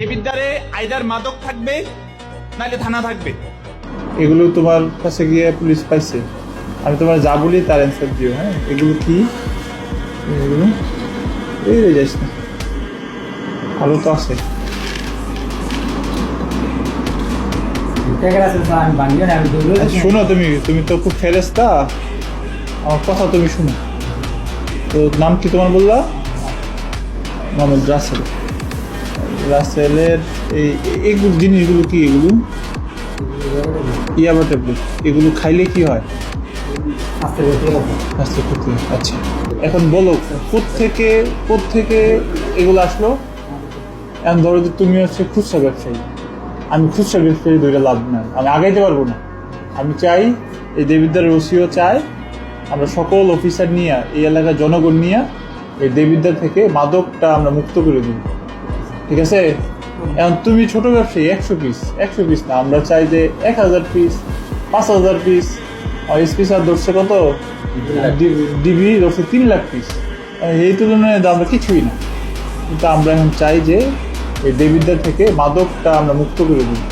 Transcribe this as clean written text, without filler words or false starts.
দেবিদ্বারে either মাদক থাকবে নাহলে থানা থাকবে। এগুলো তোমার কাছে গিয়ে পুলিশ পাইছে, আমি তোমার যা বলি তার অ্যান্সার দিও। হ্যাঁ, এগুলো কি? এগুলো এই রে যাইস না, ভালো তো আছে। শোনো, তুমি তুমি তো খুব ফেরেস্তা, আমার কথা তুমি শুনো। তো নাম কি তোমার বললা? মোহাম্মদ রাসেল। রাসেলের এইগুলো জিনিসগুলো কি? এগুলো ইয়াবা ট্যাবলেট। এগুলো খাইলে কি হয়? আস্তে ক্ষতি হয়। আচ্ছা, এখন বলো কোত্থেকে এগুলো আসলো? এখন ধরো যে তুমি হচ্ছে খুচরা ব্যবসায়ী, আমি খুচরা ব্যবসায়ী, দুইটা লাভ নাই, আমি আগাইতে পারবো না। আমি চাই, এই দেবিদ্বারের ওসিও চাই, আমরা সকল অফিসার নিয়ে, এই এলাকার জনগণ নিয়ে এই দেবিদ্বার থেকে মাদকটা আমরা মুক্ত করে দিই। ঠিক আছে? এখন তুমি ছোট ব্যবসায়ী, 100 পিস না, আমরা চাই যে 1000 পিস, 5000 পিস। স্পেশাল ধরছে কত? ডিবি ধরছে 3 লাখ পিস। এই তুলনায় আমরা কিছুই না, কিন্তু আমরা এখন চাই যে এই দেবিদ্বার থেকে মাদকটা আমরা মুক্ত করে দিই।